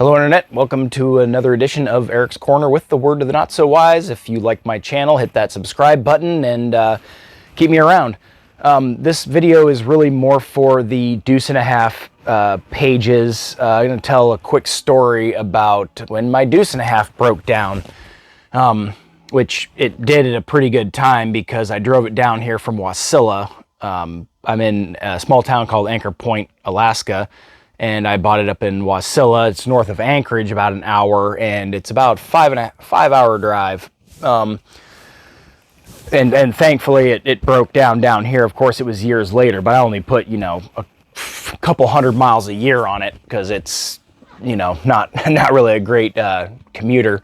Hello Internet, welcome to another edition of Eric's Corner with the word to the not so wise. If you like my channel, hit that subscribe button and keep me around. This video is really more for the deuce and a half pages. I'm going to tell a quick story about when my deuce and a half broke down, which it did at a pretty good time because I drove it down here from Wasilla. I'm in a small town called Anchor Point, Alaska. And I bought it up in Wasilla. It's north of Anchorage, about an hour, and it's about 5-hour drive. And thankfully it broke down here. Of course, it was years later, but I only put, a couple hundred miles a year on it because it's, not really a great commuter.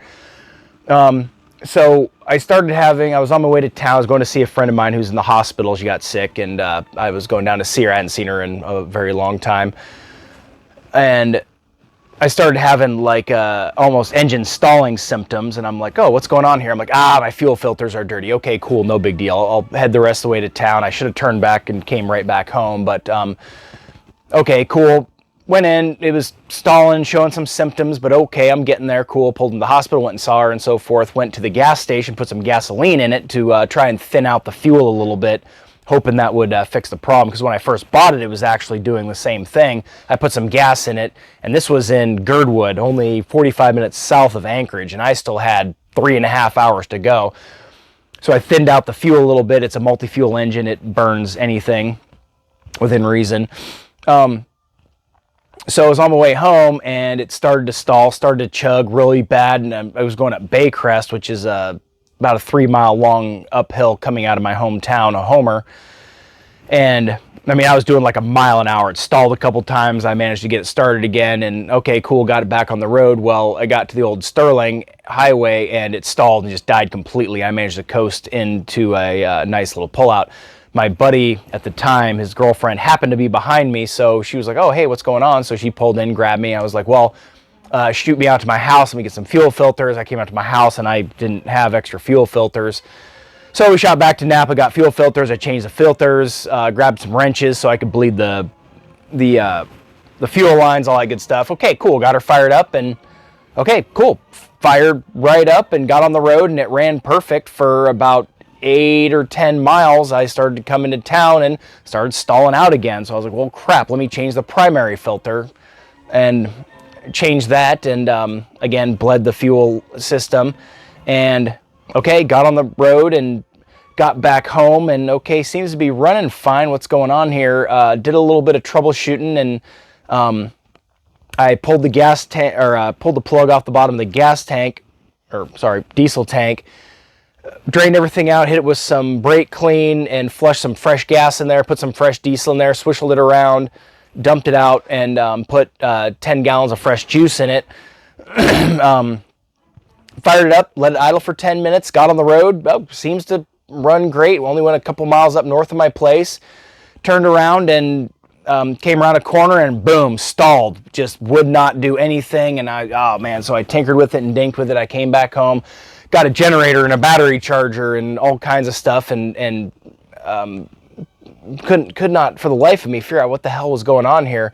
So I was on my way to town. I was going to see a friend of mine who's in the hospital. She got sick, and I was going down to see her. I hadn't seen her in a very long time. And I started having like almost engine stalling symptoms, and I'm like, oh, what's going on here? I'm like, my fuel filters are dirty. Okay, cool, no big deal. I'll head the rest of the way to town. I should have turned back and came right back home, but okay, cool. Went in, it was stalling, showing some symptoms, but okay, I'm getting there, cool. Pulled in the hospital, went and saw her and so forth. Went to the gas station, put some gasoline in it to try and thin out the fuel a little bit, hoping that would fix the problem, because when I first bought it, it was actually doing the same thing. I put some gas in it, and this was in Girdwood, only 45 minutes south of Anchorage, and I still had 3.5 hours to go. So I thinned out the fuel a little bit. It's a multi-fuel engine. It burns anything within reason. So I was on my way home, and it started to stall, started to chug really bad, and I was going up Baycrest, which is about a 3-mile long uphill coming out of my hometown, a Homer. And I mean, I was doing like a mile an hour. It stalled a couple times. I managed to get it started again, and okay, cool, got it back on the road. Well, I got to the old Sterling highway and it stalled and just died completely. I managed to coast into a nice little pullout. My buddy at the time, his girlfriend, happened to be behind me, so she was like, oh, hey, what's going on? So she pulled in, grabbed me. I was like, well, shoot me out to my house, let me get some fuel filters. I came out to my house and I didn't have extra fuel filters. So we shot back to Napa, got fuel filters. I changed the filters, grabbed some wrenches so I could bleed the fuel lines, all that good stuff. Okay, cool, got her fired up, and okay, cool. Fired right up and got on the road, and it ran perfect for about 8 or 10 miles. I started to come into town and started stalling out again. So I was like, well, crap, let me change the primary filter. And changed that, and again, bled the fuel system. And okay, got on the road and got back home, and okay, seems to be running fine. What's going on here? Did a little bit of troubleshooting, and I pulled the gas tank, or pulled the plug off the bottom of the gas tank, or sorry, diesel tank, drained everything out, hit it with some brake clean, and flushed some fresh gas in there, put some fresh diesel in there, swishled it around, dumped it out, and put 10 gallons of fresh juice in it. Fired it up, let it idle for 10 minutes, got on the road. Oh, seems to run great. We only went a couple miles up north of my place. Turned around and came around a corner and boom, stalled. Just would not do anything. And oh man, so I tinkered with it and dinked with it. I came back home, got a generator and a battery charger and all kinds of stuff, and could not for the life of me figure out what the hell was going on here.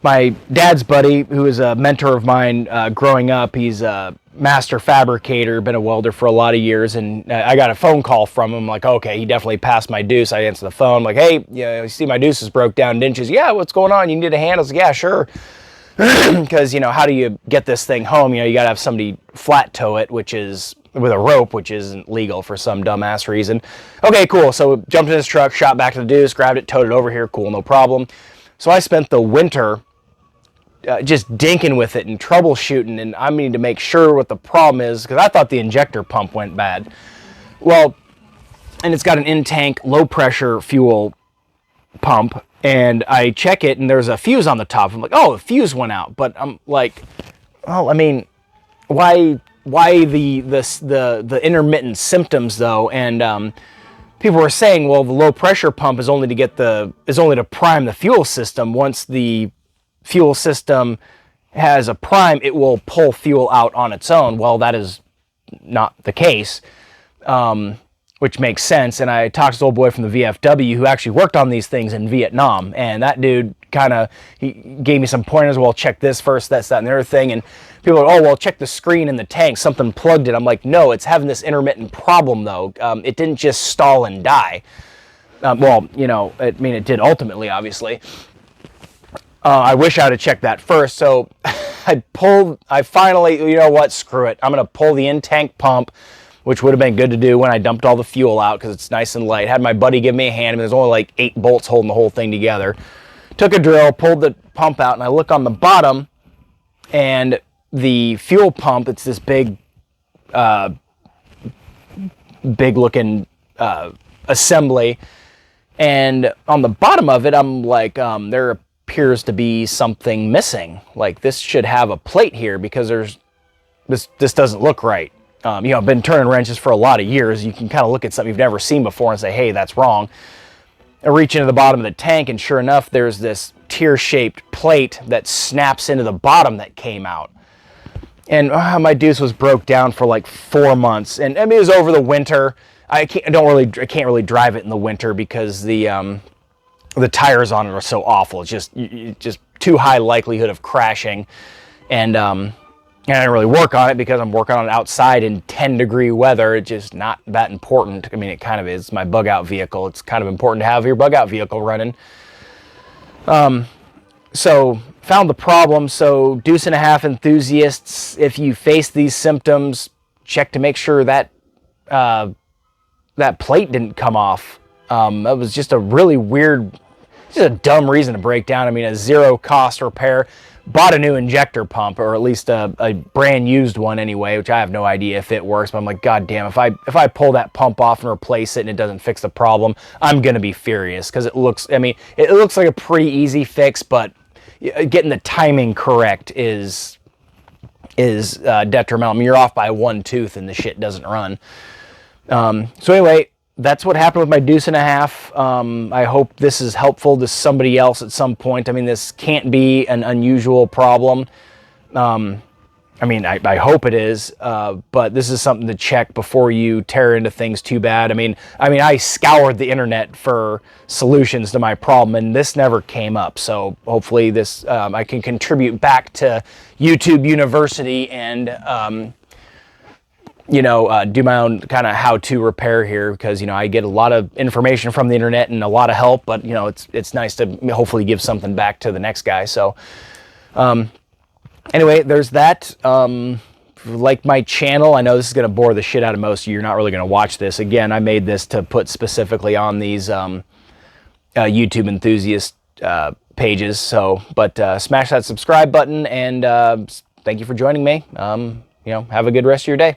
My dad's buddy, who is a mentor of mine growing up, he's a master fabricator, been a welder for a lot of years, and I got a phone call from him, like, okay, he definitely passed my deuce. I answered the phone, like, hey, you see my deuce is broke down in inches. Yeah, what's going on? You need a hand? I was like, yeah, sure. Because, how do you get this thing home? You got to have somebody flat tow it, which is with a rope, which isn't legal for some dumbass reason. Okay, cool. So jumped in his truck, shot back to the deuce, grabbed it, towed it over here. Cool, no problem. So I spent the winter just dinking with it and troubleshooting, and I need to make sure what the problem is, because I thought the injector pump went bad. Well, and it's got an in-tank low-pressure fuel pump, and I check it, and there's a fuse on the top. I'm like, oh, the fuse went out. But I'm like, well, I mean, why the intermittent symptoms though? And people were saying, well, the low pressure pump is only to prime the fuel system. Once the fuel system has a prime, it will pull fuel out on its own. Well, that is not the case, which makes sense. And I talked to this old boy from the VFW who actually worked on these things in Vietnam, and that dude he gave me some pointers. Well, check this first, that's that, and the other thing. And people are, oh, well, check the screen in the tank. Something plugged it. I'm like, no, it's having this intermittent problem, though. It didn't just stall and die. Well, you know, it did ultimately, obviously. I wish I would have checked that first. So I finally, you know what, screw it. I'm going to pull the in-tank pump, which would have been good to do when I dumped all the fuel out because it's nice and light. Had my buddy give me a hand, and there's only like 8 bolts holding the whole thing together. Took a drill, pulled the pump out, and I look on the bottom, and the fuel pump, it's this big looking assembly, and on the bottom of it, I'm like, there appears to be something missing. Like, this should have a plate here because this doesn't look right. You know, I've been turning wrenches for a lot of years. You can kind of look at something you've never seen before and say, hey, that's wrong. I reach into the bottom of the tank, and sure enough, there's this tear-shaped plate that snaps into the bottom that came out. And my deuce was broke down for like 4 months. And I mean, it was over the winter. I can't really drive it in the winter because the tires on it are so awful. It's just too high likelihood of crashing. And I didn't really work on it because I'm working on it outside in 10-degree weather. It's just not that important. I mean, it kind of is. My bug-out vehicle. It's kind of important to have your bug-out vehicle running. So found the problem. So deuce and a half enthusiasts, if you face these symptoms, check to make sure that that plate didn't come off. That was just a really weird, just a dumb reason to break down. I mean, a zero cost repair. Bought a new injector pump, or at least a brand used one anyway, which I have no idea if it works, but I'm like, God damn, if I pull that pump off and replace it and it doesn't fix the problem, I'm gonna be furious, because it looks like a pretty easy fix, but getting the timing correct is detrimental. I mean, you're off by 1 tooth and the shit doesn't run. So anyway, that's what happened with my deuce and a half. I hope this is helpful to somebody else at some point. I mean, this can't be an unusual problem. I mean, I hope it is, but this is something to check before you tear into things too bad. I mean, I scoured the internet for solutions to my problem, and this never came up. So hopefully this, I can contribute back to YouTube University and, you know, do my own kind of how-to repair here, because, you know, I get a lot of information from the internet and a lot of help, but, you know, it's nice to hopefully give something back to the next guy. So, anyway, there's that. Like my channel, I know this is going to bore the shit out of most of you. You're not really going to watch this. Again, I made this to put specifically on these YouTube enthusiast pages. So, but smash that subscribe button, and thank you for joining me. You know, have a good rest of your day.